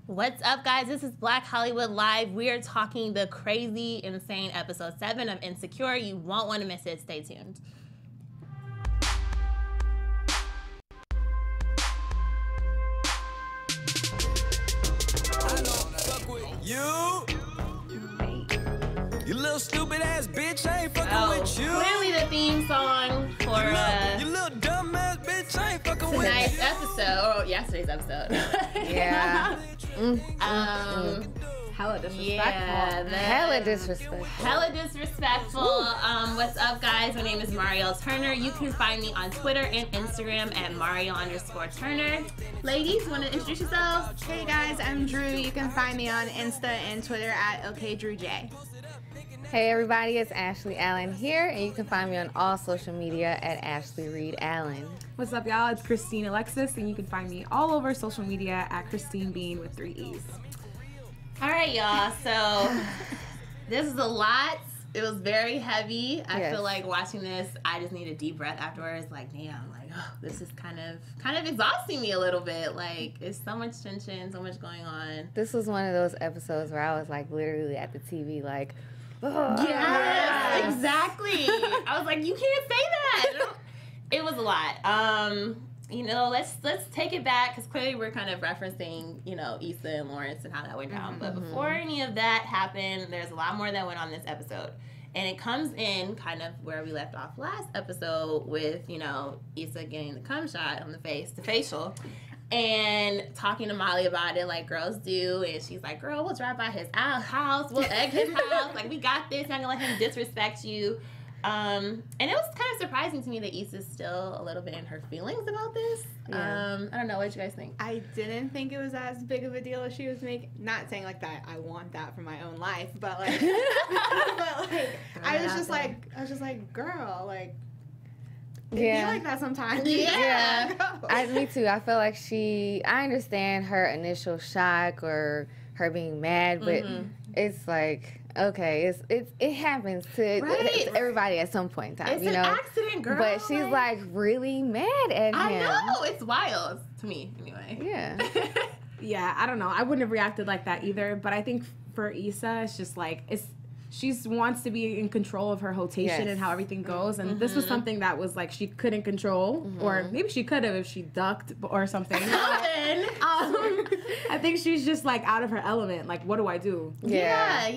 What's up, guys? This is Black Hollywood Live. We are talking the crazy, insane episode 7 of Insecure. You won't want to miss it. Stay tuned. You little stupid ass bitch, I ain't fucking with you. Clearly the theme song for you little dumb ass bitch, I ain't fucking with you. tonight's episode, or yesterday's episode. Yeah. Hella disrespectful. Yeah, Hella disrespectful. Hella disrespectful. What's up, guys? My name is Mariel Turner. You can find me on Twitter and Instagram at Mariel_Turner. Ladies, want to introduce yourselves? Hey guys, I'm Drew. You can find me on Insta and Twitter at OKDrewJ. Hey everybody, it's Ashley Allen here, and you can find me on all social media at Ashley Reed Allen. What's up, y'all? It's Christine Alexis, and you can find me all over social media at Christine Bean with 3 E's. All right, y'all. So this is a lot. It was very heavy. I feel like watching this, I just need a deep breath afterwards. Like, damn, like, oh, this is kind of exhausting me a little bit. Like, it's so much tension, so much going on. This was one of those episodes where I was like literally at the TV like, yes, exactly. I was like, you can't say that. It was a lot. Let's take it back, because clearly we're kind of referencing, Issa and Lawrence and how that went down. But before any of that happened, there's a lot more that went on this episode. And it comes in kind of where we left off last episode with, Issa getting the cum shot on the face, the facial, and talking to Molly about it like girls do. And she's like, girl, we'll drive by his house. We'll egg his house. Like, we got this. Not going to let him disrespect you. And it was kind of surprising to me that Issa's still a little bit in her feelings about this. Yeah. I don't know. What did you guys think? I didn't think it was as big of a deal as she was making. Not saying like that I want that for my own life, but like, I was just like, girl, like, be like that sometimes. Yeah. Me too. I feel like I understand her initial shock or her being mad, but it's like, okay, it happens to everybody at some point in time. It's an accident, girl. But she's like really mad at him. I know, it's wild to me, anyway. Yeah. Yeah, I don't know. I wouldn't have reacted like that either. But I think for Issa, it's just like she wants to be in control of her rotation and how everything goes. And this was something that was like she couldn't control, or maybe she could have if she ducked or something. I think she's just like out of her element. Like, what do I do? Yeah.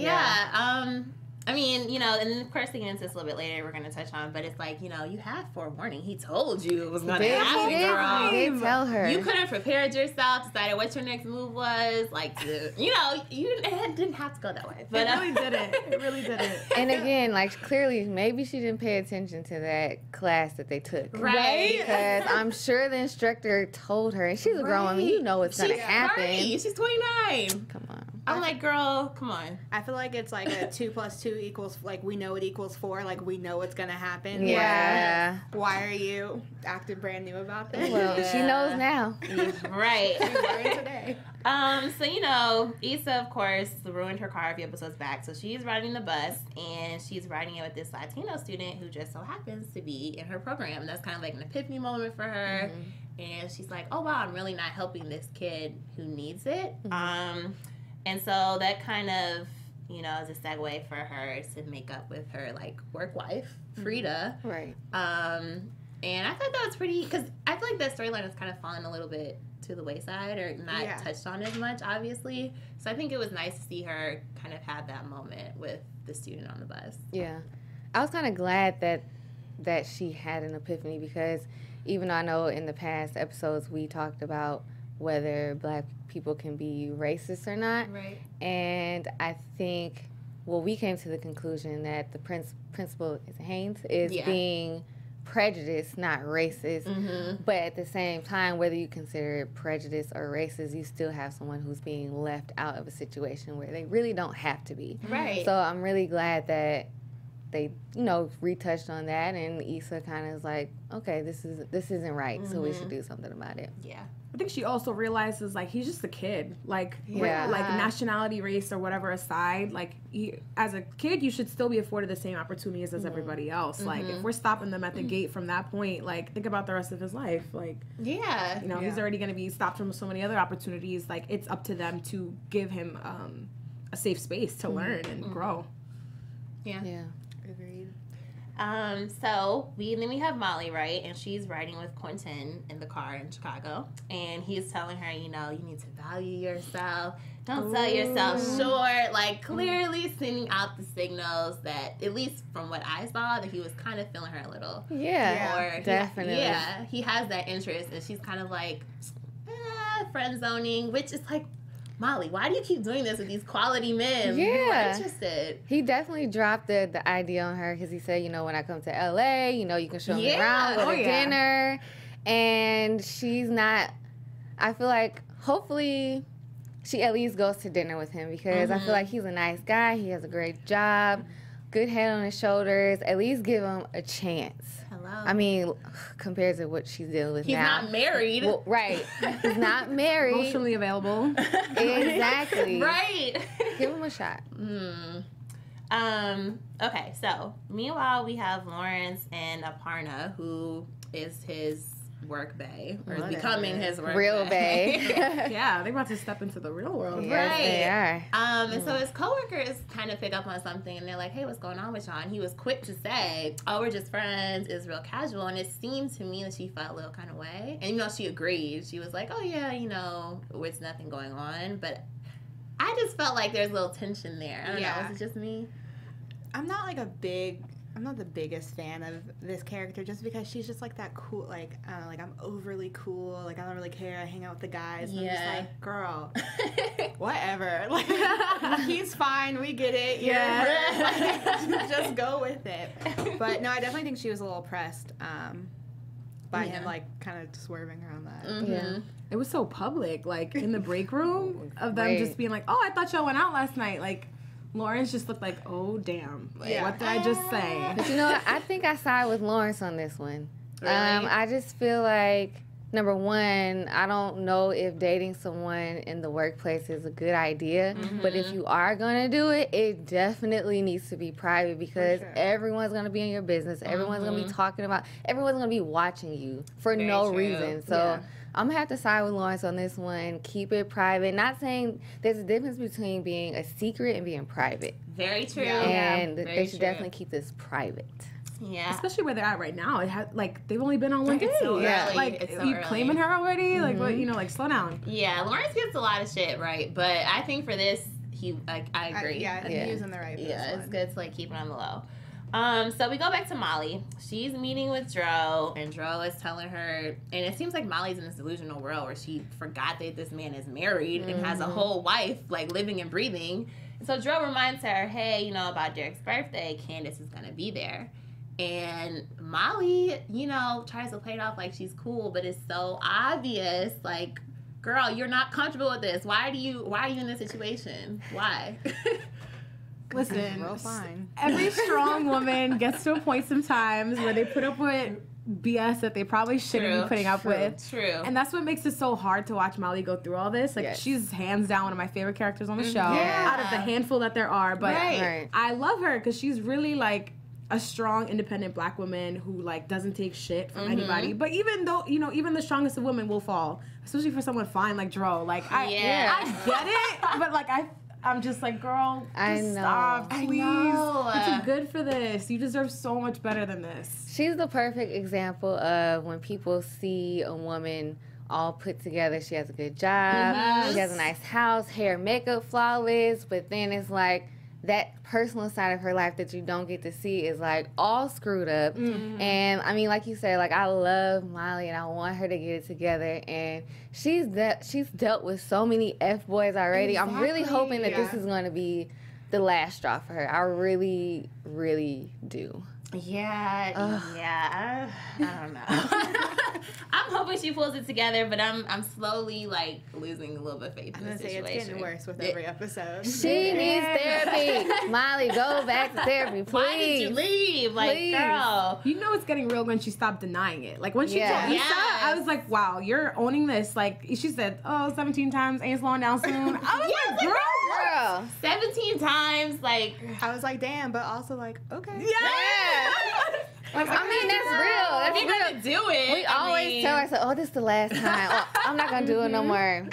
I mean, and then of course they get into this a little bit later, we're going to touch on, but it's like, you had forewarning. He told you it was going to happen, girl. He did tell her. You could have prepared yourself, decided what your next move was. Like, it didn't have to go that way. But it really didn't. It really didn't. And again, like, clearly, maybe she didn't pay attention to that class that they took. Right. Because I'm sure the instructor told her, and she's a grown woman, you know what's going to happen. 30. She's 29. Come on. I'm like, girl, come on. I feel like it's like a 2 + 2 equals, like, we know it equals 4. Like, we know what's going to happen. Yeah. Why are you acting brand new about this? Well, she knows now. Right. We learned today. So, Issa, of course, ruined her car a few episodes back. So she's riding the bus, and she's riding it with this Latino student who just so happens to be in her program. That's kind of like an epiphany moment for her. And she's like, oh, wow, I'm really not helping this kid who needs it. And so that kind of, is a segue for her to make up with her, like, work wife, Frida. Right. And I thought that was pretty, because I feel like that storyline has kind of fallen a little bit to the wayside or not touched on as much, obviously. So I think it was nice to see her kind of have that moment with the student on the bus. Yeah. I was kind of glad that she had an epiphany, because even though I know in the past episodes we talked about whether black people can be racist or not. Right. And I think, we came to the conclusion that the principal Haynes is being prejudiced, not racist. But at the same time, whether you consider it prejudice or racist, you still have someone who's being left out of a situation where they really don't have to be. Right. So I'm really glad that they retouched on that, and Issa kind of is like, okay, this isn't right, so we should do something about it. Yeah. I think she also realizes, like, he's just a kid. Like, like nationality, race, or whatever aside, like, as a kid, you should still be afforded the same opportunities as everybody else. Like, if we're stopping them at the gate from that point, like, think about the rest of his life. Like, he's already going to be stopped from so many other opportunities. Like, it's up to them to give him a safe space to learn and grow. Yeah. Agreed. So we have Molly, right? And she's riding with Quentin in the car in Chicago. And he's telling her, you need to value yourself. Don't sell yourself short. Like, clearly sending out the signals that, at least from what I saw, that he was kind of feeling her a little. Yeah, definitely. He has that interest. And she's kind of like, friend zoning, which is like, Molly, why do you keep doing this with these quality men who are interested? He definitely dropped the idea on her because he said, when I come to LA, you can show me around, go to dinner. And she's not, I feel like, hopefully she at least goes to dinner with him because I feel like he's a nice guy. He has a great job, good head on his shoulders. At least give him a chance. I mean, compared to what she's dealing with now. He's not married. Well, right. He's not married. Emotionally available. Exactly. Right. Give him a shot. Okay, so meanwhile, we have Lawrence and Aparna, who is his work bae, or is becoming his work real bae. Yeah, they're about to step into the real world. Yes, they are. And so his coworkers kind of pick up on something, and they're like, hey, what's going on with y'all? And he was quick to say, oh, we're just friends. It's real casual. And it seemed to me that she felt a little kind of way. And she agreed. She was like, oh, yeah, it's nothing going on. But I just felt like there's a little tension there. I don't know. Was it just me? I'm not the biggest fan of this character just because she's just like that cool, like, I don't know, like I'm overly cool, like I don't really care, I hang out with the guys, and I'm just like, girl, whatever, like, he's fine, we get it, like, just go with it. But no, I definitely think she was a little pressed by him, like, kind of swerving her on that. Yeah. It was so public, like, in the break room, of them just being like, oh, I thought y'all went out last night, like, Lawrence just looked like, oh, damn. Like, what did I just say? But I think I side with Lawrence on this one. Really? I just feel like, number one, I don't know if dating someone in the workplace is a good idea. But if you are going to do it, it definitely needs to be private because everyone's going to be in your business. Everyone's going to be talking about, everyone's going to be watching you for no reason. So I'm going to have to side with Lawrence on this one. Keep it private. Not saying there's a difference between being a secret and being private. Very true. And they should definitely keep this private. Yeah. Especially where they're at right now. It has, like, they've only been on one day. So like, it's so you early. claiming her already? Like, what, like, slow down. Yeah, Lawrence gets a lot of shit, right? But I think for this, I agree. I think he was in the right for this one. It's good to, like, keep it on the low. So we go back to Molly. She's meeting with Dro, and Dro is telling her, and it seems like Molly's in this delusional world where she forgot that this man is married and has a whole wife, like, living and breathing. And so Dro reminds her, hey, about Derek's birthday, Candace is going to be there. And Molly, tries to play it off like she's cool, but it's so obvious, like, girl, you're not comfortable with this. Why are you in this situation? Why? Listen, well, fine. Every strong woman gets to a point sometimes where they put up with BS that they probably shouldn't be putting up with. True. And that's what makes it so hard to watch Molly go through all this. Like, she's hands down one of my favorite characters on the show. Out of the handful that there are. But I love her because she's really, like, a strong, independent black woman who, like, doesn't take shit from anybody. But even though, even the strongest of women will fall. Especially for someone fine like Dro. Like, I get it. But, like, I'm just like, girl, just stop, please. You're too good for this. You deserve so much better than this. She's the perfect example of when people see a woman all put together. She has a good job. She has a nice house, hair, makeup, flawless. But then it's like that personal side of her life that you don't get to see is like all screwed up. And I mean, like you said, like I love Molly and I want her to get it together. And she's dealt with so many F-boys already. I'm really hoping that this is going to be the last straw for her. I really, really do. Yeah. I don't know. I'm hoping she pulls it together, but I'm slowly like losing a little bit of faith in the situation. It's getting worse with every episode. She needs therapy. Molly, go back to therapy, please. Why did you leave? Like, girl. You know it's getting real when she stopped denying it. Like, when she told Issa, I was like, wow, you're owning this. Like, she said, 17 times, ain't slowing down soon. I was like, girl. 17 times, like. I was like, damn, but also like, okay. Yeah. I mean, that's real. That's real. Gonna do it. We always tell ourselves, this is the last time. Oh, I'm not gonna do it no more.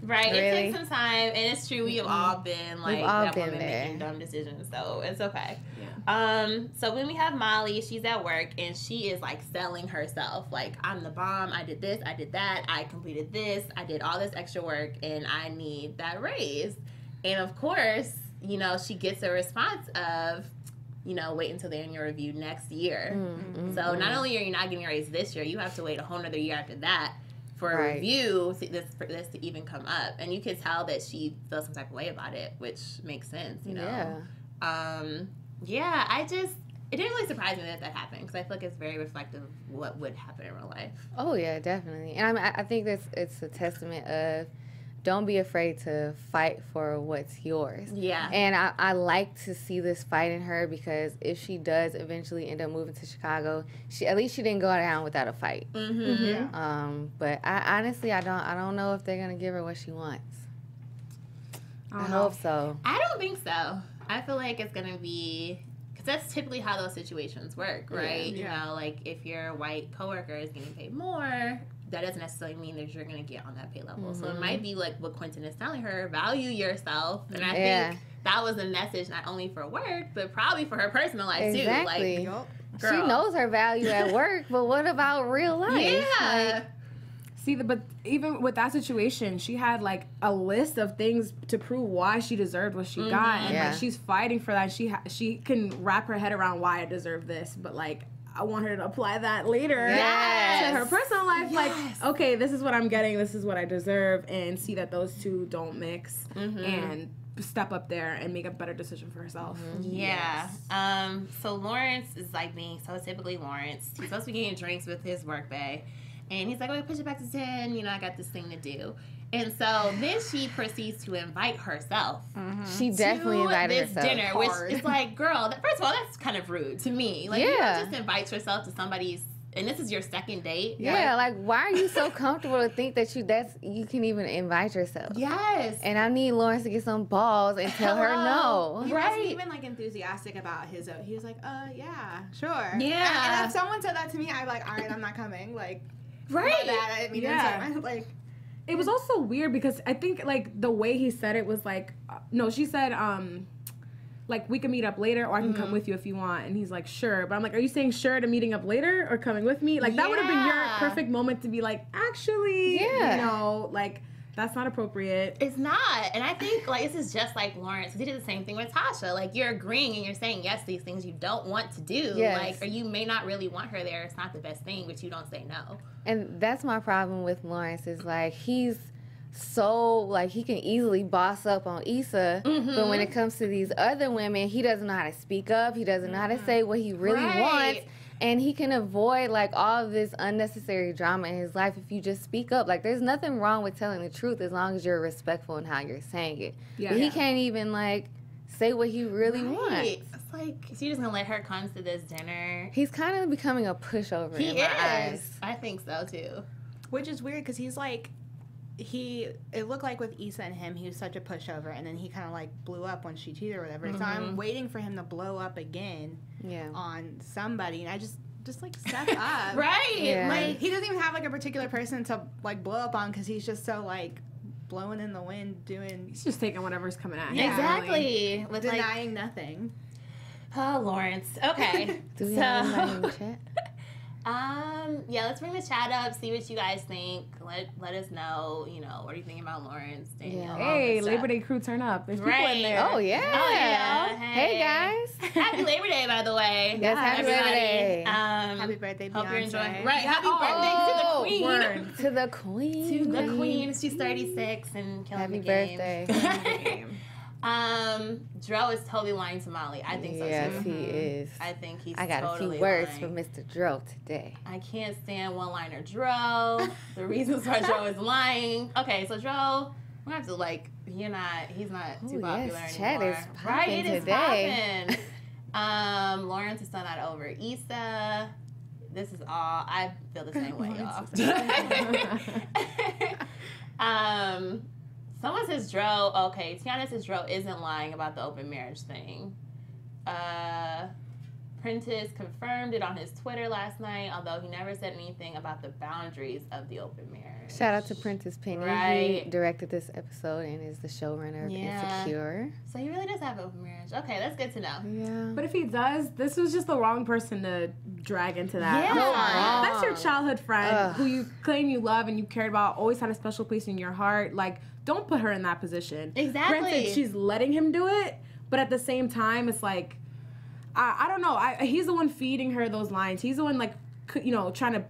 Right. Really? It takes some time, and it's true. We have all been like that woman there. making dumb decisions, so it's okay. Yeah. So when we have Molly, she's at work and she is like selling herself. Like, I'm the bomb. I did this. I did that. I completed this. I did all this extra work, and I need that raise. And of course, you know, she gets a response of, you know, wait until the annual review next year. Mm-hmm. So not only are you not getting a raise this year, you have to wait a whole nother year after that for a review for this to even come up. And you could tell that she feels some type of way about it, which makes sense, you know. It didn't really surprise me that happened, because I feel like it's very reflective of what would happen in real life. Oh, yeah, definitely. And I think it's a testament of, don't be afraid to fight for what's yours. Yeah. And I like to see this fight in her, because if she does eventually end up moving to Chicago, at least she didn't go down without a fight. Mm-hmm. Mm-hmm. Yeah. But I honestly don't know if they're gonna give her what she wants. I hope so. I don't think so. I feel like it's gonna be, because that's typically how those situations work, right? Yeah. You know, like if your white coworker is getting paid more, that doesn't necessarily mean that you're going to get on that pay level. Mm-hmm. So it might be like what Quentin is telling her, value yourself. And I think that was a message not only for work, but probably for her personal life too. Like, girl. She knows her value at work, but what about real life? Yeah. But even with that situation, she had like a list of things to prove why she deserved what she got. And like, she's fighting for that. She can wrap her head around why I deserve this, but like, I want her to apply that later to her personal life. Like, okay, this is what I'm getting, this is what I deserve, and see that those two don't mix, and step up there and make a better decision for herself. Yeah. So Lawrence is like being so typically Lawrence. He's supposed to be getting drinks with his work bae, and he's like, "Oh, push it back to 10. You know, I got this thing to do." And so then she proceeds to invite herself. She definitely invited herself. Dinner, which is like, girl, first of all, that's kind of rude to me. Like, you don't just invite yourself to somebody's, and this is your second date. Yeah, like why are you so comfortable to think that you can even invite yourself? Yes. And I need Lawrence to get some balls and tell her no. He wasn't even like enthusiastic about his own. He was like, yeah, sure. Yeah. And if someone said that to me, I'd be like, all right, I'm not coming. Like, that. I mean, like. It was also weird because I think, like, the way he said it was like, no, she said, like, we can meet up later or I can come with you if you want. And he's like, sure. But I'm like, are you saying sure to meeting up later or coming with me? Like, that would have been your perfect moment to be like, actually, you know, like, that's not appropriate. It's not. And I think, like, this is just like Lawrence. He did the same thing with Tasha. Like, you're agreeing and you're saying yes to these things you don't want to do. Yes. Like, or you may not really want her there. It's not the best thing, but you don't say no. And that's my problem with Lawrence is, like, he's so, like, he can easily boss up on Issa, but when it comes to these other women, he doesn't know how to speak up. He doesn't know how to say what he really wants. And he can avoid, like, all of this unnecessary drama in his life if you just speak up. Like, there's nothing wrong with telling the truth as long as you're respectful in how you're saying it. Yeah. But he can't even, like, say what he really wants. It's like, is he just going to let her come to this dinner? He's kind of becoming a pushover in my eyes. I think so, too. Which is weird because he's, like, it looked like with Issa and him, he was such a pushover, and then he kind of, like, blew up when she cheated or whatever. So I'm waiting for him to blow up again on somebody, and I just like, step up. Like, he doesn't even have, like, a particular person to, like, blow up on because he's just so, like, blowing in the wind, doing... He's just taking whatever's coming at him. Yeah. Exactly. With denying nothing. Oh, Lawrence. Okay. Do we have anybody in the chat? Yeah, let's bring the chat up, see what you guys think. Let us know, you know, what are you thinking about Lawrence, Daniel? Hey, Labor Day crew turn up. There's people in there. Oh, yeah. Hey, guys. Happy Labor Day, by the way. Yes, happy Labor Day. Happy birthday, Beyonce. Hope you're enjoying. Right, happy birthday to the queen. Word. To the queen. To the queen. She's 36 and killing the game. Happy birthday. Dro is totally lying to Molly. I think so, yes, too. he is. I think he's I got totally a few words lying. for Mr. Dro today. I can't stand one-liner Dro. The reasons why Dro is lying. Okay, so Dro, we're gonna have to, like, he's not too popular yes, anymore. chat is Right, popping it is today. popping. Lawrence is still not over Issa. This is all, I feel the same way, y'all. Someone says Dro, okay, Tiana says Dro isn't lying about the open marriage thing. Prentice confirmed it on his Twitter last night, although he never said anything about the boundaries of the open marriage. Shout out to Prentice Penny. Right. He directed this episode and is the showrunner of Insecure. So he really does have open marriage. Okay, that's good to know. Yeah. But if he does, this was just the wrong person to drag into that. Yeah. That's your childhood friend who you claim you love and you cared about, always had a special place in your heart. Like, don't put her in that position. Exactly. Granted, she's letting him do it, but at the same time, it's like, I don't know. He's the one feeding her those lines. He's the one, like, trying to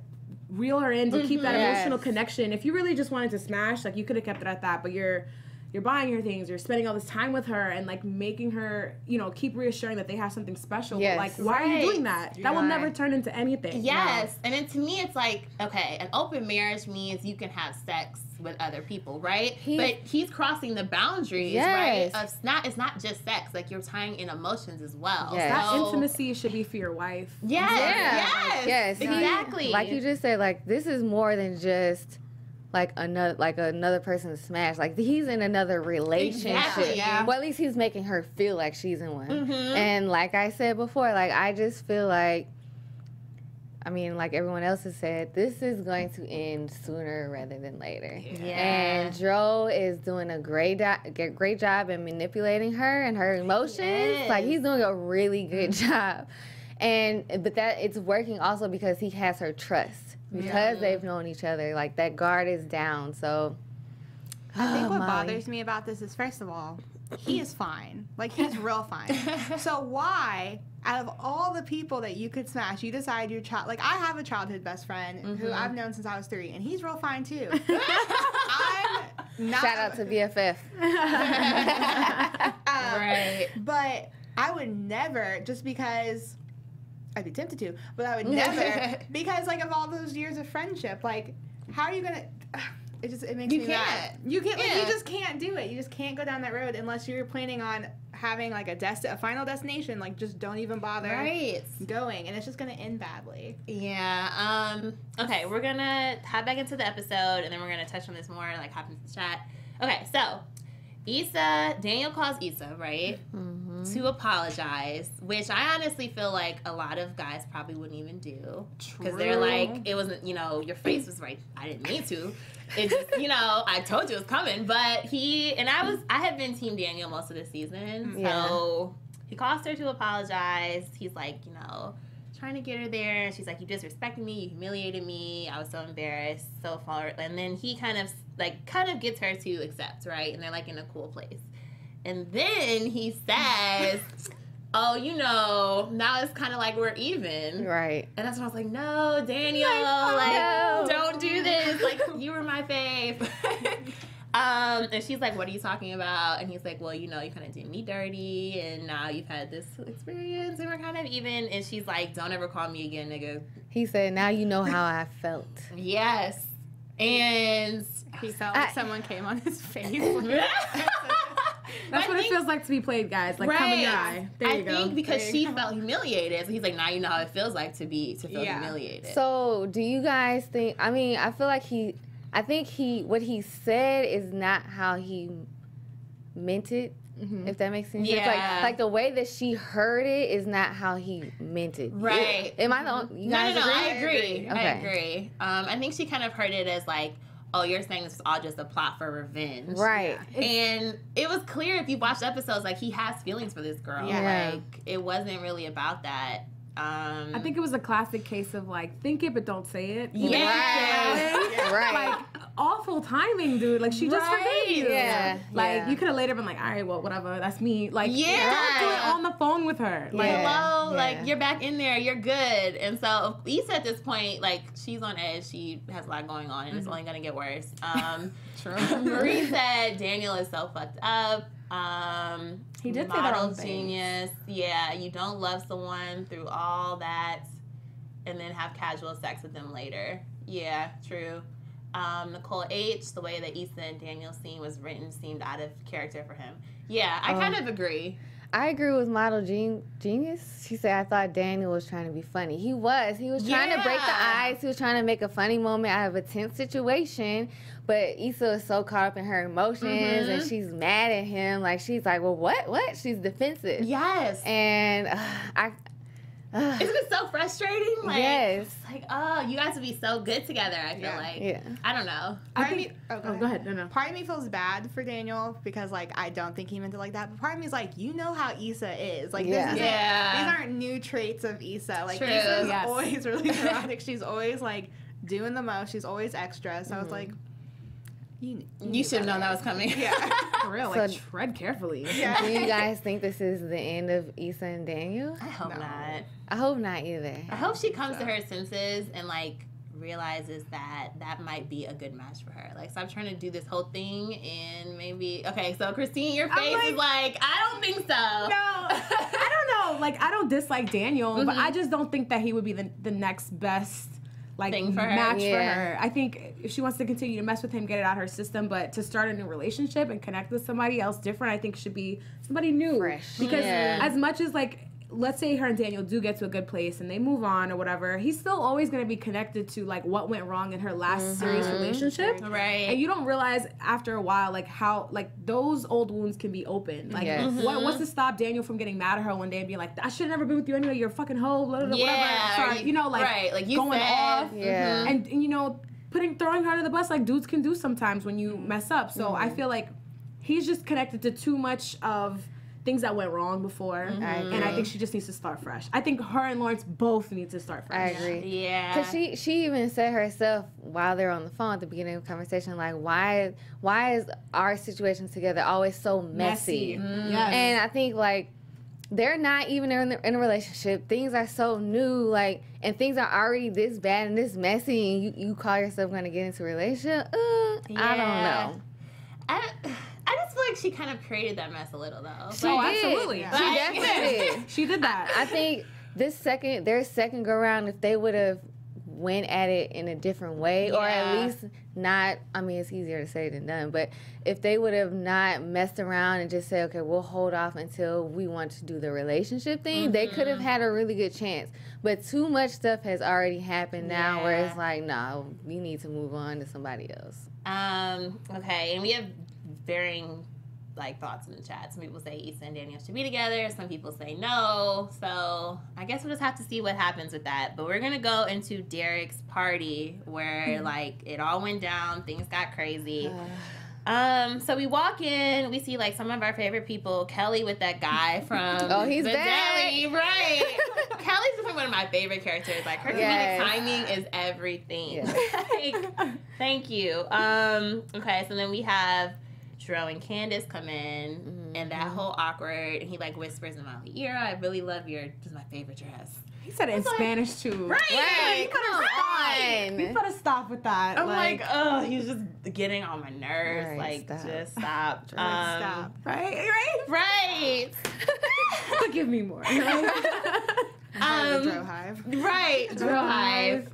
reel her in to keep that emotional connection. If you really just wanted to smash, like, you could have kept it at that, but you're buying her things, you're spending all this time with her and, like, making her, keep reassuring that they have something special. Yes. But, like, why are you doing that? That will never turn into anything. Yes. And then to me, it's like, okay, an open marriage means you can have sex with other people, right? But he's crossing the boundaries, right? It's not just sex. Like, you're tying in emotions as well. Yes. That intimacy should be for your wife. Yes. Yes. Exactly. Like you just said, like, this is more than just like another person to smash. Like, he's in another relationship. Exactly, yeah. Well, at least he's making her feel like she's in one. Mm-hmm. And like I said before, like, I just feel like, I mean, like everyone else has said, this is going to end sooner rather than later. Yeah. And Dro is doing a great job in manipulating her and her emotions. Yes. Like, he's doing a really good job. But that it's working also because he has her trust. Because they've known each other. Like, that guard is down. So I think what Molly. bothers me about this is, first of all, he is fine. Like, he's real fine. So why, out of all the people that you could smash, you decide your child... Like, I have a childhood best friend who I've known since I was 3, and he's real fine, too. I'm not... Shout out to BFF. Right. But I would never, just because... I'd be tempted to, but I would never, because, like, of all those years of friendship, like, how are you gonna... It makes me mad. You can't. Like, you just can't do it. You just can't go down that road unless you're planning on having, like, a final destination. Like, just don't even bother going, and it's just gonna end badly. Yeah. Okay, we're gonna hop back into the episode, and then we're gonna touch on this more, like, hop into the chat. Okay, so Daniel calls Issa, right, to apologize, which I honestly feel like a lot of guys probably wouldn't even do. Because they're like, it wasn't, your face was right. I didn't mean to. It just, I told you it was coming. But I had been Team Daniel most of the season. So he calls her to apologize. He's like, trying to get her there. And she's like, you disrespected me. You humiliated me. I was so embarrassed. So far. And then he kind of gets her to accept, right? And they're, like, in a cool place. And then he says, oh, now it's kind of like we're even. Right. And that's when I was like, no, Daniel, don't do this. Like, you were my fave. And she's like, what are you talking about? And he's like, well, you kind of did me dirty, and now you've had this experience, and we're kind of even. And she's like, don't ever call me again, nigga. He said, now you know how I felt. Yes. And he felt like someone came on his face. That's what it feels like to be played, guys. Like, come in your eye. There you go. I think because she felt humiliated. So he's like, now you know how it feels like to feel humiliated. So, do you guys think, I feel like what he said is not how he meant it, if that makes sense. Yeah. It's like the way that she heard it is not how he meant it. Right. Am I the only, you guys agree? I agree. Okay. I agree. I think she kind of heard it as like, oh, you're saying this is all just a plot for revenge. Right. And it was clear if you watched episodes, like, he has feelings for this girl. Yeah. Like, it wasn't really about that. I think it was a classic case of, like, think it but don't say it. Yeah. Right. Like, awful timing, dude. Like, she just forgave you. Yeah. Like, you could have later been like, all right, well, whatever. That's me. Like, don't do it on the phone with her. Like, hello, like, you're back in there. You're good. And so Issa at this point, like, she's on edge. She has a lot going on, and it's only going to get worse. True. Marie said Daniel is so fucked up. He did say model that on genius. Yeah, you don't love someone through all that and then have casual sex with them later. Yeah, true. Nicole H., the way that Issa and Daniel scene was written seemed out of character for him. Yeah, I kind of agree. I agree with model genius. She said, I thought Daniel was trying to be funny. He was trying to break the ice. He was trying to make a funny moment out of a tense situation. But Issa is so caught up in her emotions, and she's mad at him. Like, she's like, well, what? She's defensive. Yes. And Isn't it so frustrating? Like, yes. Like, oh, you guys would be so good together, I feel like. Yeah. I don't know. Go ahead. No. Part of me feels bad for Daniel because, like, I don't think he meant it like that. But part of me is like, you know how Issa is. Like, these aren't new traits of Issa. Like, Issa's always really neurotic. She's always, like, doing the most. She's always extra. So it's like, you should have known that was coming. Yeah. For real, like, tread carefully. Yeah. Do you guys think this is the end of Issa and Daniel? I hope not. I hope not either. I hope she comes to her senses and, like, realizes that might be a good match for her. Like, stop trying to do this whole thing and maybe... Okay, so Christine, your face is like, I don't think so. No, I don't know. Like, I don't dislike Daniel, but I just don't think that he would be the next best... like thing for her. Match for her. I think if she wants to continue to mess with him, get it out of her system, but to start a new relationship and connect with somebody else different, I think should be somebody new. Fresh. Because as much as, like, let's say her and Daniel do get to a good place and they move on or whatever, he's still always going to be connected to, like, what went wrong in her last serious relationship. Right. And you don't realize after a while, like, how, like, those old wounds can be open. Like, what's to stop Daniel from getting mad at her one day and being like, I should have never been with you anyway, you're a fucking hoe, blah, blah, blah, whatever. Sorry, you know, like, like you going said, off. Yeah. And, you know, throwing her under the bus like dudes can do sometimes when you mess up. So I feel like he's just connected to too much of things that went wrong before, and I think she just needs to start fresh. I think her and Lawrence both need to start fresh. I agree. Yeah. Because she even said herself while they were on the phone at the beginning of the conversation, like, why is our situation together always so messy? Yes. And I think, like, they're not even in a relationship. Things are so new, like, and things are already this bad and this messy, and you call yourself going to get into a relationship? I don't know. I just feel like she kind of created that mess a little, though. She did. Absolutely. She definitely did. She did that. I think their second go round, if they would have went at it in a different way, or at least not, I mean, it's easier to say than done, but if they would have not messed around and just said, okay, we'll hold off until we want to do the relationship thing, they could have had a really good chance. But too much stuff has already happened now where it's like, no, we need to move on to somebody else. Okay, and we have varying, like, thoughts in the chat. Some people say Issa and Daniel should be together. Some people say no. So I guess we'll just have to see what happens with that. But we're going to go into Derek's party where, like, it all went down. Things got crazy. So we walk in. We see, like, some of our favorite people. Kelly with that guy from he's the back. deli. Right. Kelly's definitely one of my favorite characters. Like, her comedic timing is everything. Like, thank you. Okay, so then we have Dro and Candace come in, and that whole awkward, and he, like, whispers in my ear, I really love this is my favorite dress. He said it in Spanish, too. Right. You better stop with that. I'm like, oh, he's just getting on my nerves. Right, like, stop. just stop. Stop. Right? Right. But give me more. Dro Hive. Right, Dro Hive.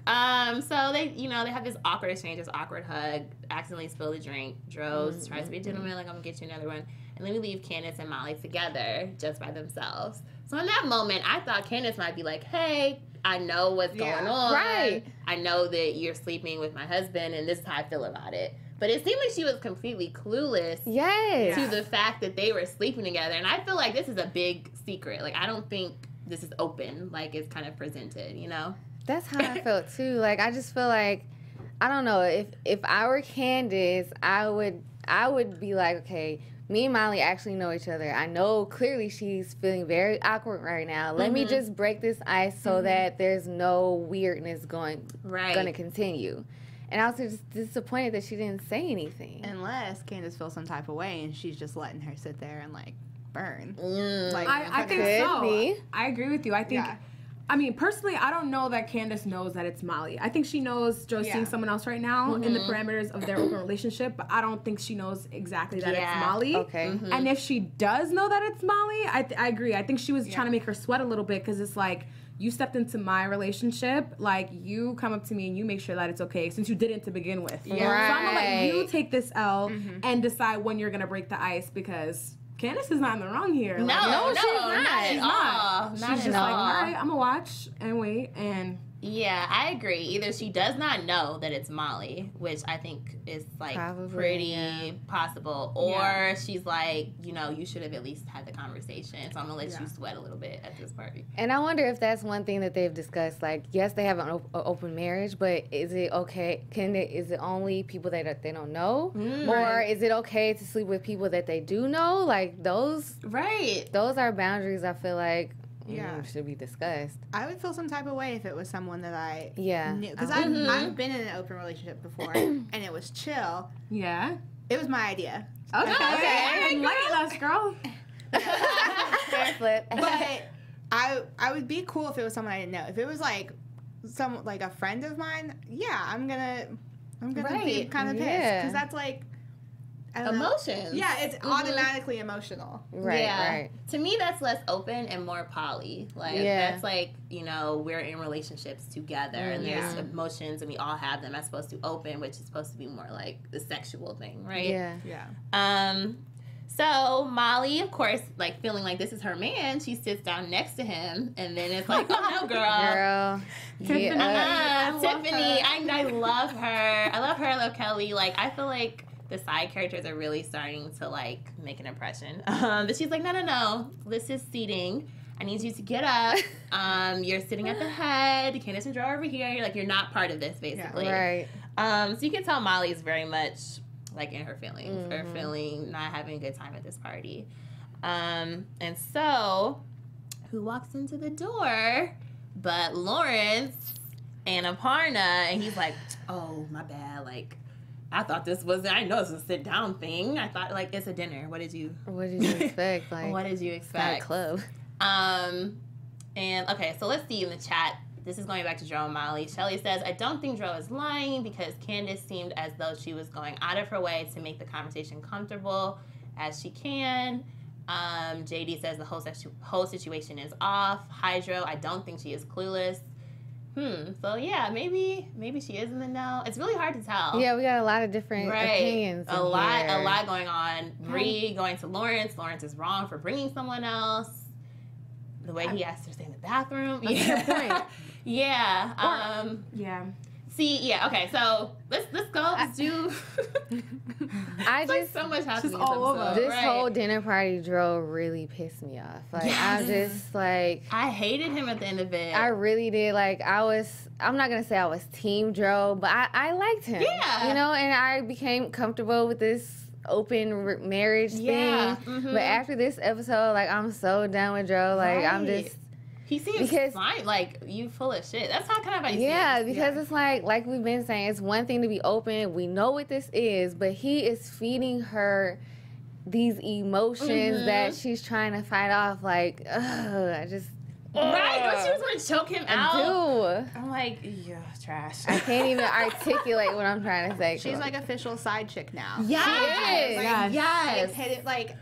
So they have this awkward exchange, this awkward hug, accidentally spill the drink. Dro tries to be a gentleman, like, I'm gonna get you another one. And then we leave Candace and Molly together, just by themselves. So in that moment, I thought Candace might be like, hey, I know what's going on. Right. I know that you're sleeping with my husband, and this is how I feel about it. But it seemed like she was completely clueless to the fact that they were sleeping together. And I feel like this is a big secret. Like, I don't think this is open, like it's kind of presented, you know? That's how I felt too. Like, I just feel like, I don't know, if I were Candace, I would be like, okay, me and Molly actually know each other. I know clearly she's feeling very awkward right now. Let me just break this ice so that there's no weirdness going to continue. And I was just disappointed that she didn't say anything. Unless Candace feels some type of way and she's just letting her sit there and, like, burn. I think so. I agree with you. I think I mean, personally, I don't know that Candace knows that it's Molly. I think she knows Joe's seeing someone else right now in the parameters of their open relationship, but I don't think she knows exactly that it's Molly. Okay. And if she does know that it's Molly, I agree. I think she was trying to make her sweat a little bit because it's like, you stepped into my relationship, like, you come up to me and you make sure that it's okay since you didn't to begin with. Yeah. So I'm gonna let you take this L and decide when you're gonna break the ice because Candace is not in the wrong here. No, like, she's not. She's not. She's just like, all right, I'm gonna watch and wait and. Yeah, I agree. Either she does not know that it's Molly, which I think is like pretty possible, or she's like, you know, you should have at least had the conversation. So I'm gonna let you sweat a little bit at this party. And I wonder if that's one thing that they've discussed. Like, yes, they have an open marriage, but is it okay? Is it only people that they don't know, or is it okay to sleep with people that they do know? Like those are boundaries. I feel like. Should be discussed. I would feel some type of way if it was someone that I knew. Because I've been in an open relationship before, and it was chill. Yeah. It was my idea. Okay. Enlighten us, girl. Fair flip. But I would be cool if it was someone I didn't know. If it was like a friend of mine, I'm gonna be kind of pissed because that's like emotions. Yeah, it's automatically emotional. Right. To me, that's less open and more poly. Like that's like, you know, we're in relationships together and there's emotions and we all have them. That's supposed to open, which is supposed to be more like the sexual thing, right? Yeah. So Molly, of course, like feeling like this is her man, she sits down next to him, and then it's like, oh no, girl. Tiffany. I love her. I love Kelly. Like, I feel like the side characters are really starting to like make an impression. But she's like, no, this is seating. I need you to get up. You're sitting at the head. Candace and Joe over here. You're not part of this, basically. Yeah, right. So you can tell Molly is very much like in her feelings, her feeling not having a good time at this party. And so, who walks into the door but Lawrence and Aparna? And he's like, oh, my bad. Like, I thought this was, I know it's a sit down thing. I thought, like, it's a dinner. What did you expect? Like, what did you expect? Not a club. And, okay, so let's see in the chat. This is going back to Joe and Molly. Shelly says, I don't think Joe is lying because Candace seemed as though she was going out of her way to make the conversation comfortable as she can. JD says the whole situation is off. Hydro, I don't think she is clueless. So yeah, maybe she is in the know. It's really hard to tell. Yeah, we got a lot of different opinions. A lot going on. Bree going to Lawrence. Lawrence is wrong for bringing someone else. The way he asked her to stay in the bathroom. That's a good point. Yeah. Okay, so let's go. Let's do. So much happening. Just all over. This whole dinner party drill really pissed me off. Like, I just like. I hated him at the end of it. I really did. Like, I'm not gonna say I was team Joe, but I liked him. Yeah. You know, and I became comfortable with this open marriage thing. But after this episode, like, I'm so done with Joe. Like, I'm just. He seems fine, like, you full of shit. That's how kind of how you see it. Because it's like we've been saying, it's one thing to be open. We know what this is, but he is feeding her these emotions that she's trying to fight off. Like, I just... Right? Don't you just want to choke him out? I do. I'm like, yeah, trash. I can't even articulate what I'm trying to say. She's like official side chick now. Yes. Yes.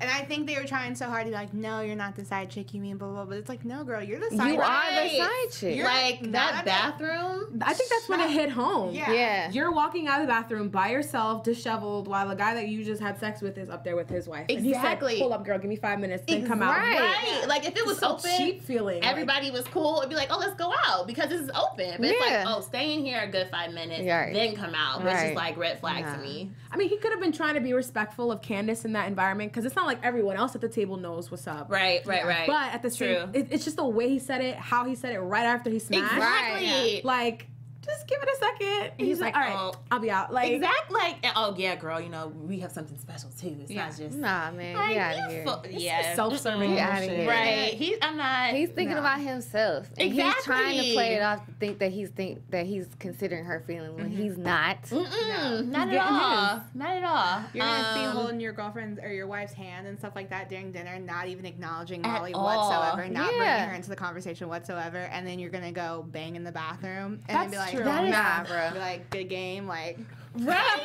And I think they were trying so hard to be like, no, you're not the side chick, you mean blah, blah, blah. But it's like, no, girl, you're the side chick. You are the side chick. You're like, that bathroom. I think that's when it hit home. Yeah. You're walking out of the bathroom by yourself, disheveled, while the guy that you just had sex with is up there with his wife. Exactly. And he said, pull up, girl, give me 5 minutes, then come out. Right. Like, if it was so open, cheap feeling. Everybody was cool. It'd be like, oh, let's go out because this is open. But it's like, oh, stay in here a good 5 minutes, then come out. Which is like red flag to me. I mean, he could have been trying to be respectful of Candace in that environment because it's not like everyone else at the table knows what's up. Right. But at the same, it's just the way he said it, how he said it right after he smashed. Exactly. Like, just give it a second. And he's like, all right, I'll be out. Like, exactly. Like, oh yeah, girl, you know, we have something special too. It's not just nah, man. Like, get out of here. It's self-serving. Get out of here. Right. He's thinking about himself. And exactly. He's trying to play it off to think that he's considering her feelings when he's not. No. Not at all. Not at all. You're gonna be holding your girlfriend's or your wife's hand and stuff like that during dinner, not even acknowledging Molly whatsoever, not bringing her into the conversation whatsoever, and then you're gonna go bang in the bathroom and then be like, nah, bro. Be like, good game, like. Right.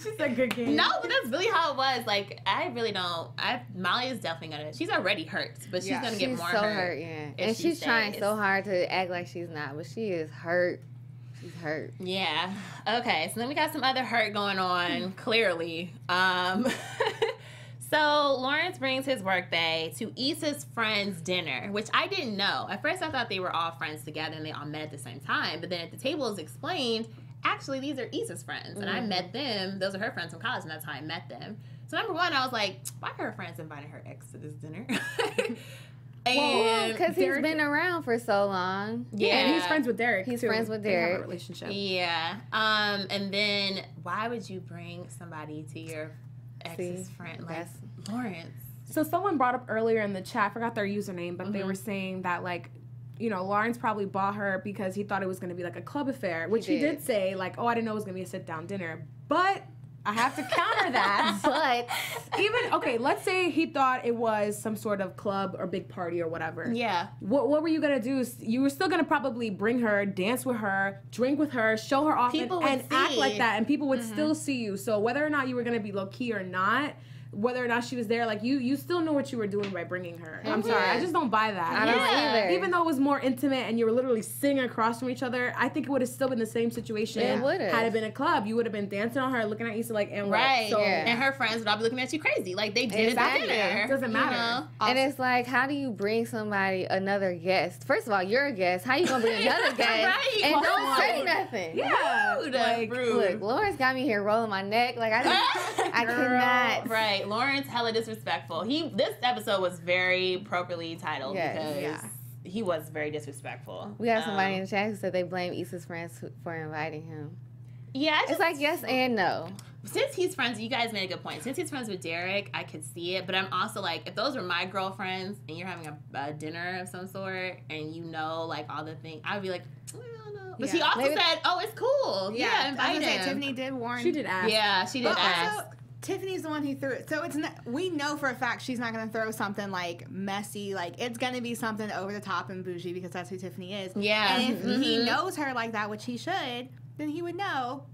She said good game. No, but that's really how it was. Like, I really don't. Molly is definitely gonna. She's already hurt, but she's gonna get more hurt. Yeah. And she's trying so hard to act like she's not, but she is hurt. She's hurt. Yeah. Okay. So then we got some other hurt going on. Clearly. So Lawrence brings his workday to Issa's friend's dinner, which I didn't know. At first, I thought they were all friends together and they all met at the same time. But then at the table, it's explained, actually, these are Issa's friends. And I met them. Those are her friends from college, and that's how I met them. So number one, I was like, why are her friends inviting her ex to this dinner? Well, because he's been around for so long. Yeah, and he's friends with Derek. He's friends with Derek. They have a relationship. Yeah. And then why would you bring somebody to your ex's friend? Like, Lawrence. So someone brought up earlier in the chat, I forgot their username, but they were saying that, like, you know, Lawrence probably bought her because he thought it was going to be like a club affair, which he did say, like, oh, I didn't know it was going to be a sit-down dinner. But I have to counter that. But even, okay, let's say he thought it was some sort of club or big party or whatever. Yeah. What were you going to do? You were still going to probably bring her, dance with her, drink with her, show her off, and act like that, and people would still see you. So whether or not you were going to be low-key or not, whether or not she was there, like, you still know what you were doing by bringing her. I'm sorry, I just don't buy that. I don't either. Even though it was more intimate and you were literally sitting across from each other, I think it would have still been the same situation. It would have. Had it been a club, you would have been dancing on her, looking at Issa like, and right. what? So, and her friends would all be looking at you crazy. Like, they did exactly. it there. It doesn't matter. You know? And it's like, how do you bring somebody, another guest? First of all, you're a guest. How you gonna bring another guest? Right. And Well, don't say nothing. Yeah. Rude. Like, rude. Look, Lawrence got me here rolling my neck. Like, I cannot. Right. Lawrence hella disrespectful. This episode was very appropriately titled because he was very disrespectful. We have somebody in the chat who said they blame Issa's friends for inviting him. Yeah. It's like yes and no. Since he's friends, you guys made a good point. Since he's friends with Derek, I could see it. But I'm also like, if those were my girlfriends and you're having a dinner of some sort and you know, like, all the things, I would be like, no. But she also said, oh, it's cool. Yeah, invite him. Tiffany did warn. She did ask. Yeah, she did ask. Also, Tiffany's the one who threw it. So it's not, we know for a fact she's not going to throw something like messy. Like, it's going to be something over the top and bougie because that's who Tiffany is. Yeah. And if he knows her like that, which he should, then he would know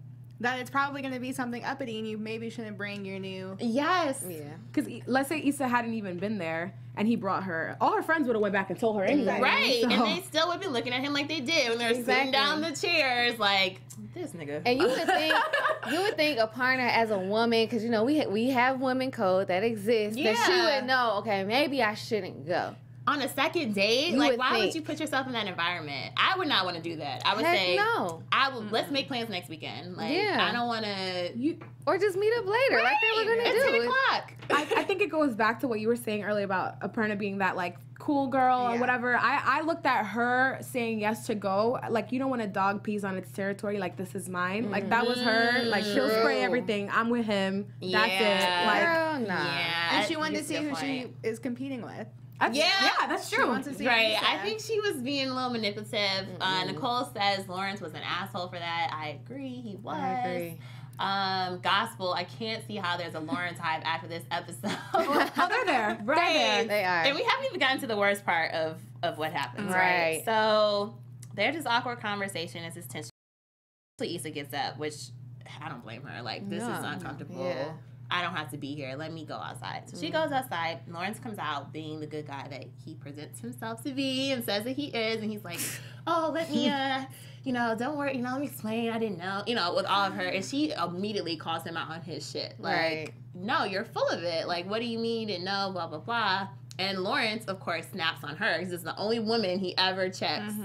that it's probably going to be something uppity and you maybe shouldn't bring your new... Yes. Yeah. Because let's say Issa hadn't even been there and he brought her. All her friends would have went back and told her anyway. Right. So. And they still would be looking at him like they did when they were sitting down the chairs like, this nigga. And you would think a partner as a woman, because, you know, we have women code that exists, that she would know, okay, maybe I shouldn't go. On a second date, You like, would why think. would you put yourself in that environment? I would not want to do that. I would Heck say, no. Let's make plans next weekend. Like, Yeah. I don't want to. Or just meet up later, like they were going to It's do. 10 o'clock. I think it goes back to what you were saying earlier about Aparna being that, like, cool girl or whatever. I looked at her saying yes to go. Like, you know when a dog pees on its territory, like, this is mine? Like, that was her. Like, she'll spray everything. I'm with him. That's it. Like, Girl, nah. Yeah. And she wanted to see who she is competing with. That's true. She wants to see Right. Issa. I think she was being a little manipulative. Nicole says Lawrence was an asshole for that. I agree. He was. I agree. Gospel, I can't see how there's a Lawrence hive after this episode. Oh, they're there. Right. They're there. They are. And we haven't even gotten to the worst part of what happens, right? Right. So there's this awkward conversation. It's this tension. Issa gets up, which I don't blame her. Like, this is uncomfortable. Yeah. I don't have to be here. Let me go outside. So she goes outside. Lawrence comes out being the good guy that he presents himself to be and says that he is. And he's like, oh, let me, don't worry. Let me explain. I didn't know. With all of her. And she immediately calls him out on his shit. Like, Right. no, you're full of it. Like, what do you mean you didn't know? Blah, blah, blah. And Lawrence, of course, snaps on her because it's the only woman he ever checks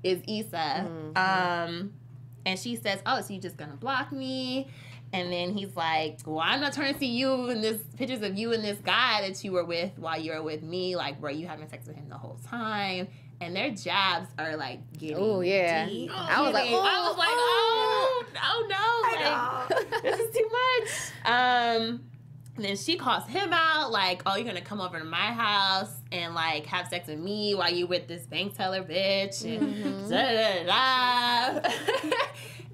is Issa. And she says, oh, so you just going to block me? And then he's like, well, I'm not trying to see you in this pictures of you and this guy that you were with while you were with me. Like, were you having sex with him the whole time? and their jabs are like getting deep. I was like, oh no, like, this is too much. And then she calls him out, like, oh, you're gonna come over to my house and like have sex with me while you with this bank teller bitch, and da da da.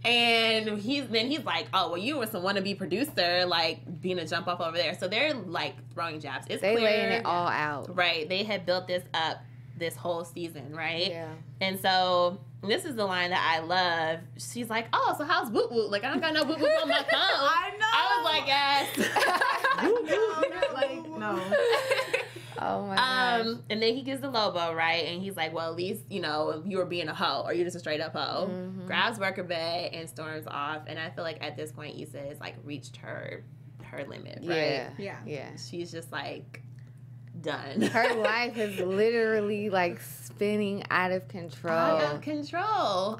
And he's like, oh, well, you were some wannabe producer, like being a jump off over there. So they're like throwing jabs. It's they clear, laying it all out, right? They had built this up this whole season, right? Yeah. And so this is the line that I love. She's like, oh, so how's Woot Woot? Like, I don't got no Woot Woot on my phone. I know. I was like, yes. Like, no. Oh my gosh. And then he gives the Lobo, right? And he's like, well, at least, you know, you were being a hoe, or you're just a straight up hoe. Grabs worker bed and storms off. And I feel like at this point, Issa has like reached her limit, right? Yeah. She's just like done. Her life is literally like spinning out of control. Out of control.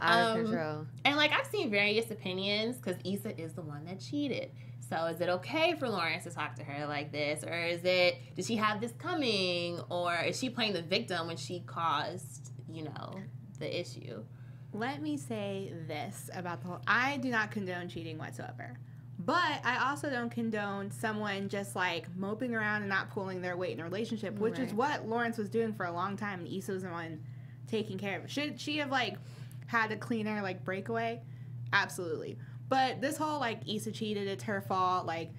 And like I've seen various opinions because Issa is the one that cheated. So is it okay for Lawrence to talk to her like this? Or did she have this coming? Or is she playing the victim when she caused, you know, the issue? Let me say this about the whole... I do not condone cheating whatsoever. But I also don't condone someone just like moping around and not pulling their weight in a relationship, which is what Lawrence was doing for a long time, and Issa was the one taking care of it. Should she have like had a cleaner like breakaway? Absolutely. But this whole like Issa cheated, it's her fault. Like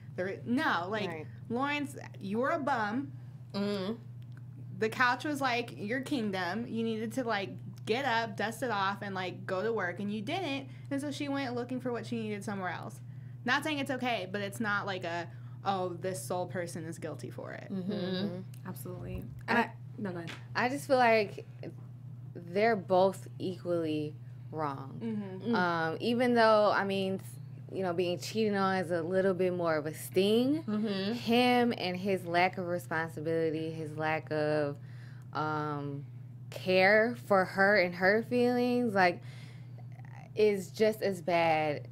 Lawrence, you were a bum. The couch was like your kingdom. You needed to like get up, dust it off, and like go to work, and you didn't. And so she went looking for what she needed somewhere else. Not saying it's okay, but it's not like this sole person is guilty for it. Absolutely. And no, go ahead. I just feel like they're both equally wrong. Even though, I mean, you know, being cheated on is a little bit more of a sting. Him and his lack of responsibility, his lack of care for her and her feelings, like, is just as bad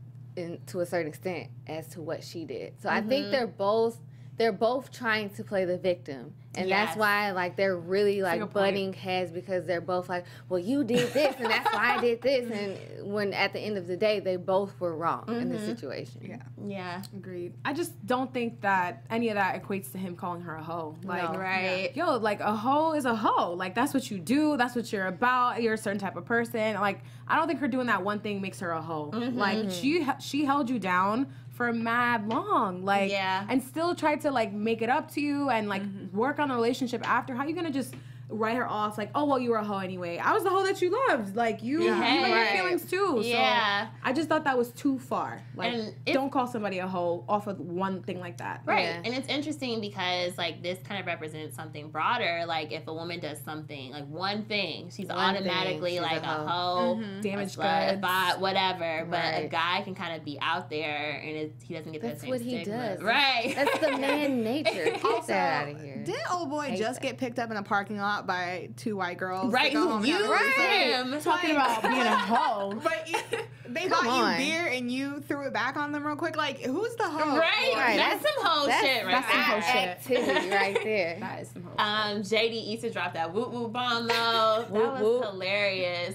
to a certain extent as to what she did. So I think they're both trying to play the victim. And that's why, like, they're really, like, butting heads, because they're both like, well, you did this, and that's why I did this. And when, at the end of the day, they both were wrong in this situation. Yeah. Agreed. I just don't think that any of that equates to him calling her a hoe. Like, yo, like, a hoe is a hoe. Like, that's what you do. That's what you're about. You're a certain type of person. Like, I don't think her doing that one thing makes her a hoe. Like, she held you down for mad long, like, and still tried to like make it up to you and like work on a relationship after. How you gonna just write her off like, oh well, you were a hoe anyway? I was the hoe that you loved. Like you had your feelings too. So I just thought that was too far. Like, don't call somebody a hoe off of one thing like that. Right. And it's interesting because like this kind of represents something broader. Like if a woman does something, like one thing, she's automatically like a hoe, damaged goods, whatever. But a guy can kind of be out there and he doesn't get that same stigma. That's what he does. Right. That's the man nature. Get that out of here. Didn't old boy just get picked up in a parking lot by two white girls? Right. Him talking about being a hoe. But they bought you beer and you threw it back on them real quick. Like, who's the hoe? Right. That's some hoe shit right there. That's some hoe shit. Activity right there. That is some hoe shit. JD Issa dropped that whoop whoop bomb though. That was hilarious.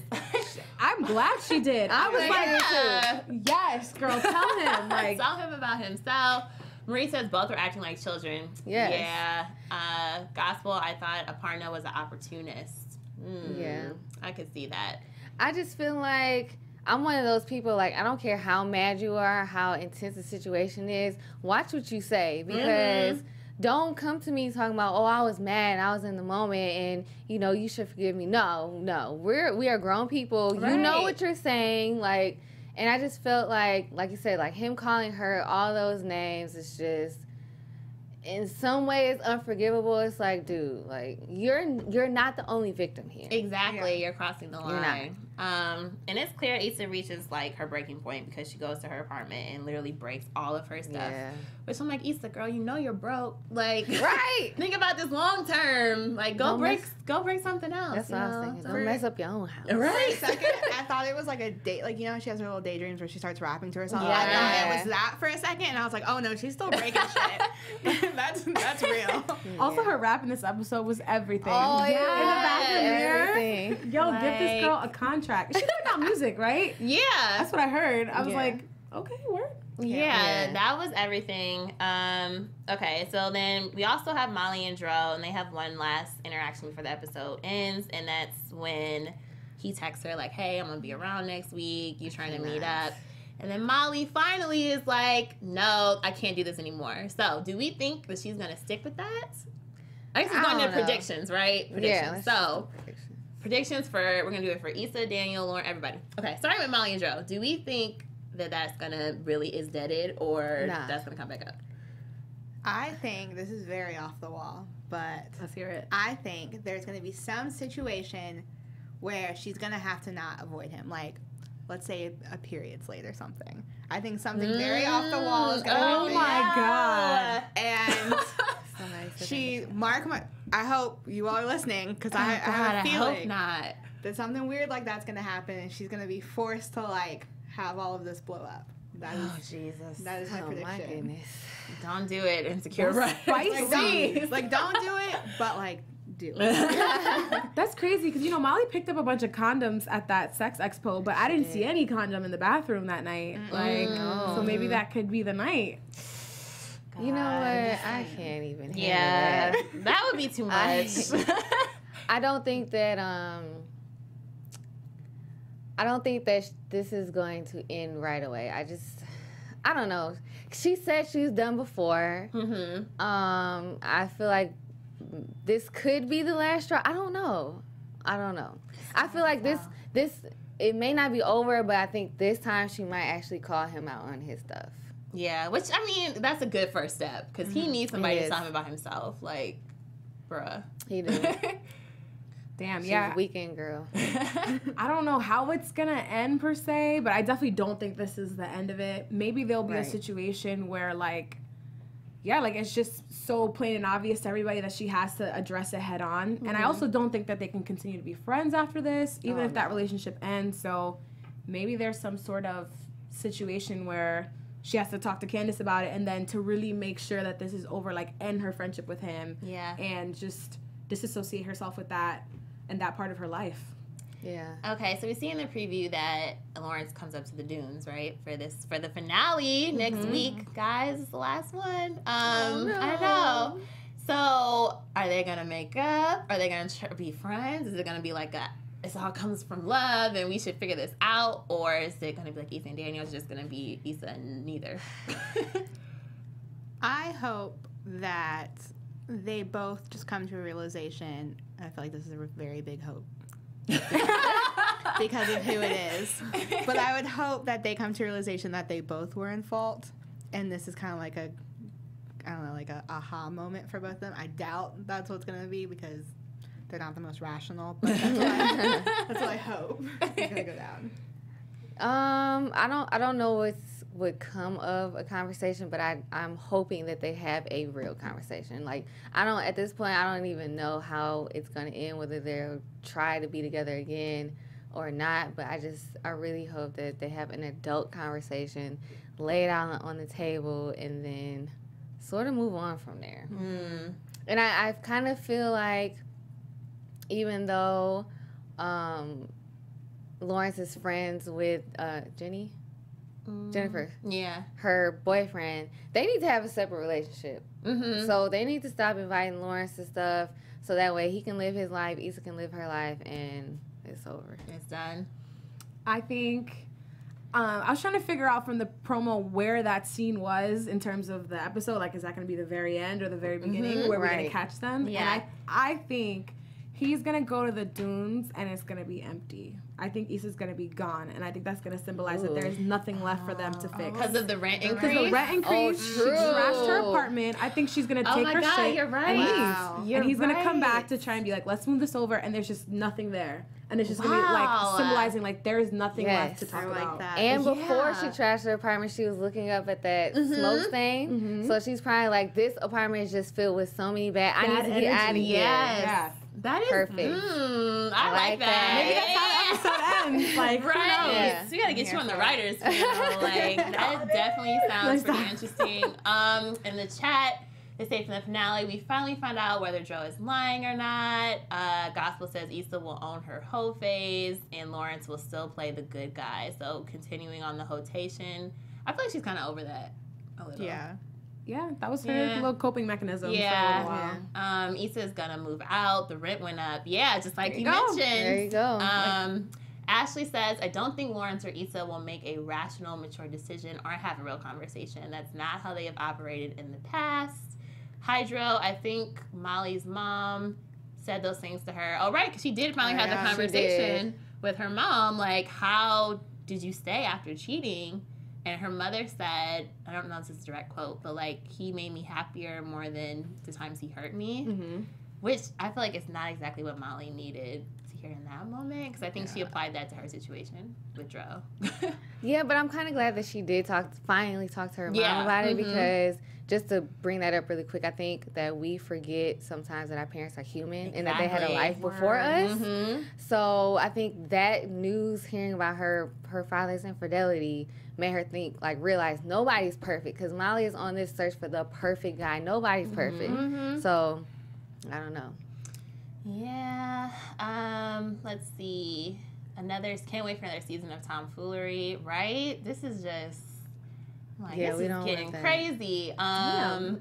I'm glad she did. I was like, yes, girl, tell him. Like, tell him about himself. Marie says both are acting like children. Yes. Yeah. Gospel, I thought Aparna was an opportunist. Yeah. I could see that. I just feel like I'm one of those people, like, I don't care how mad you are, how intense the situation is. Watch what you say, because don't come to me talking about, oh, I was mad, I was in the moment, and, you know, you should forgive me. No. We are grown people. Right. You know what you're saying, like, and I just felt like you said, like, him calling her all those names is just, in some ways, unforgivable. It's like, dude, like, you're not the only victim here. Exactly. You're crossing the line. You're not. And it's clear Issa reaches, like, her breaking point because she goes to her apartment and literally breaks all of her stuff. Yeah. Which I'm like, Issa, girl, you know you're broke. Like, right. Think about this long term. Like, go break go bring something else. That's what I was thinking. Don't mess up your own house. Right. For a second, I thought it was like a date. Like, you know, she has her little daydreams where she starts rapping to herself. Yeah. I thought it was that for a second, and I was like, oh no, she's still breaking shit. That's real. Also, her rap in this episode was everything. Oh, In the bathroom mirror. Everything. Yo, give this girl a contract. She put out music, right? Yeah. That's what I heard. I was like, okay, word. Yeah, that was everything. Okay, so then we also have Molly and Dro, and they have one last interaction before the episode ends, and that's when he texts her like, hey, I'm going to be around next week. You trying to meet up? And then Molly finally is like, no, I can't do this anymore. So do we think that she's going to stick with that? I guess it's going to predictions, right? Predictions. Yeah. So predictions we're going to do it for Issa, Daniel, Lauren, everybody. Okay, starting with Molly and Dro. Do we think that's gonna really is deaded, or that's gonna come back up? I think this is very off the wall, but let's hear it. I think there's gonna be some situation where she's gonna have to not avoid him, like let's say a period's late or something. I think something very off the wall is gonna happen. Oh my god! And I hope you all are listening, because I have a feeling I hope not. that something weird like that's gonna happen, and she's gonna be forced to like have all of this blow up. Jesus. That is my prediction. My goodness. Don't do it, Insecure. Spicy. Like, don't do it, but like, do it. That's crazy, because, you know, Molly picked up a bunch of condoms at that sex expo, but I didn't see any condom in the bathroom that night. So maybe that could be the night. God. You know what? I can't even handle that. that. That would be too much. I don't think that this is going to end right away. I don't know. She said she's done before. Mm-hmm. I feel like this could be the last straw. I don't know. I feel like this it may not be over, but I think this time she might actually call him out on his stuff. Yeah, which, I mean, that's a good first step, because he needs somebody to tell him about himself. Like, bruh. He do. Damn, She's a weekend girl. I don't know how it's going to end, per se, but I definitely don't think this is the end of it. Maybe there'll be a situation where, like, it's just so plain and obvious to everybody that she has to address it head on. Mm-hmm. And I also don't think that they can continue to be friends after this, even if that relationship ends. So maybe there's some sort of situation where she has to talk to Candace about it, and then to really make sure that this is over, like, end her friendship with him. Yeah. And just disassociate herself with that and that part of her life. Yeah. Okay, so we see in the preview that Lawrence comes up to the dunes, right? For the finale next week, guys. It's the last one. I know. So, are they gonna make up? Are they gonna be friends? Is it gonna be like it's all comes from love and we should figure this out, or is it gonna be like Issa and Daniel? It's just gonna be Issa and neither? I hope that they both just come to a realization. I feel like this is a very big hope. Because of who it is. But I would hope that they come to a realization that they both were in fault, and this is kind of like a aha moment for both of them. I doubt that's what's going to be, because they're not the most rational, but that's what I hope is going to go down. I don't know what would come of a conversation, but I'm hoping that they have a real conversation. Like, at this point, I don't even know how it's going to end, whether they'll try to be together again or not, but I really hope that they have an adult conversation, lay it out on the table, and then sort of move on from there. Mm. And I kind of feel like, even though Lawrence is friends with Jennifer. Yeah. Her boyfriend. They need to have a separate relationship. Mm-hmm. So they need to stop inviting Lawrence to stuff, so that way he can live his life, Issa can live her life, and it's over. It's done. I think I was trying to figure out from the promo where that scene was in terms of the episode. Like, is that going to be the very end or the very beginning where we're going to catch them? Yeah. And I think he's going to go to the dunes and it's going to be empty. I think Issa's going to be gone, and I think that's going to symbolize that there's nothing left for them to fix. Because of the rent increase? Because the rent increase. She trashed her apartment. I think she's going to take her shit you're right. and leave. And he's going to come back to try and be like, let's move this over, and there's just nothing there. And it's just going to be like symbolizing like there's nothing left to talk about. That. And before she trashed her apartment, she was looking up at that smoke stain. Mm-hmm. So she's probably like, this apartment is just filled with so many I need to get out of here. Yes. That is perfect. I like that. Maybe that's how the episode ends. Like, right. Yeah. So we gotta get you on the writers panel. Like that definitely sounds pretty interesting. In the chat, they say from the finale, we finally find out whether Dro is lying or not. Gospel says Issa will own her hoe phase, and Lawrence will still play the good guy. So continuing on the hotation, I feel like she's kind of over that a little. Yeah, that was her little coping mechanism for a while. Issa is gonna move out. The rent went up. Yeah, just like you mentioned. There you go. Ashley says, I don't think Lawrence or Issa will make a rational, mature decision or have a real conversation. That's not how they have operated in the past. Hydro, I think Molly's mom said those things to her. Oh, right, because she did finally have the conversation with her mom. Like, how did you stay after cheating? And her mother said, I don't know if this is a direct quote, but like, he made me happier more than the times he hurt me. Mm-hmm. Which I feel like it's not exactly what Molly needed to hear in that moment, because I think she applied that to her situation with Dro. Yeah, but I'm kind of glad that she did finally talk to her mom about it, because just to bring that up really quick, I think that we forget sometimes that our parents are human and that they had a life before us. Mm-hmm. So I think that news, hearing about her father's infidelity, made her think, like, realize nobody's perfect, because Molly is on this search for the perfect guy. Nobody's perfect. Mm-hmm. So I don't know. Yeah. Let's see. Can't wait for another season of tomfoolery, right? This is just... Like, this is getting crazy. I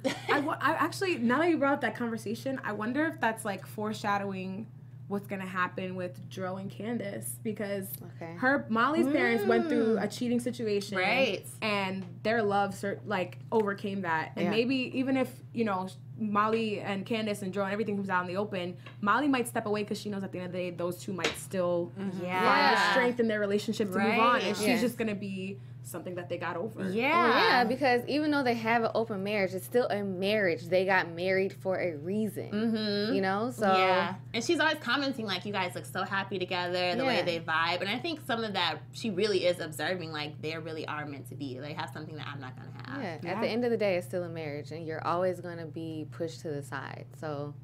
actually, now that you brought up that conversation, I wonder if that's like foreshadowing what's gonna happen with Dro and Candace, because Molly's parents went through a cheating situation, right? And their love overcame that, and maybe even if Molly and Candace and Dro and everything comes out in the open, Molly might step away because she knows at the end of the day those two might still find the strength in their relationship to move on, and she's just gonna be something that they got over. Because even though they have an open marriage, it's still a marriage. They got married for a reason, so and she's always commenting like, you guys look so happy together, the way they vibe, and I think some of that she really is observing, like, they really are meant to be. They have something that I'm not gonna have. At the end of the day, it's still a marriage, and you're always gonna be pushed to the side, so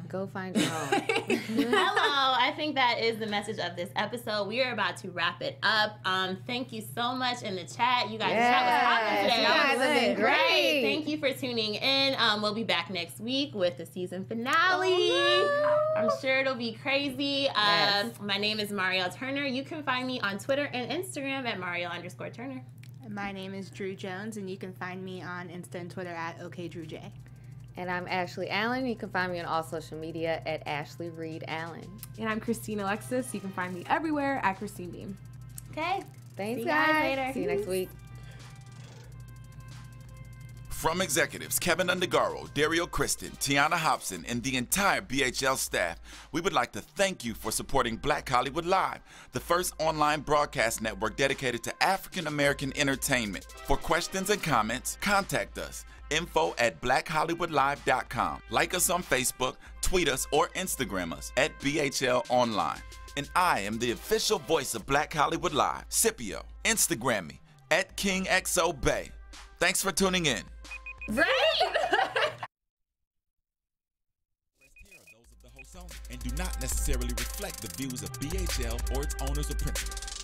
go find your home. Hello, I think that is the message of this episode. We are about to wrap it up. Thank you so much in the chat. You guys, the chat was popping today. You guys have been great. Thank you for tuning in. We'll be back next week with the season finale. I'm sure it'll be crazy. My name is Mariel Turner. You can find me on Twitter and Instagram at Mariel_Turner. My name is Drew Jones, and you can find me on Insta and Twitter at OKDrewJ. And I'm Ashley Allen. You can find me on all social media at Ashley Reed Allen. And I'm Christine Alexis. You can find me everywhere at Christine Beam. Okay. Thanks, See you guys later. See you next week. From executives Kevin Undergaro, Dario Kristen, Tiana Hobson, and the entire BHL staff, we would like to thank you for supporting Black Hollywood Live, the first online broadcast network dedicated to African American entertainment. For questions and comments, contact us. info@blackhollywoodlive.com. Like us on Facebook, tweet us, or Instagram us at BHL Online. And I am the official voice of Black Hollywood Live, Scipio. Instagram me at KingXOBay. Thanks for tuning in. Right? And do not necessarily reflect the views of BHL or its owners or principals.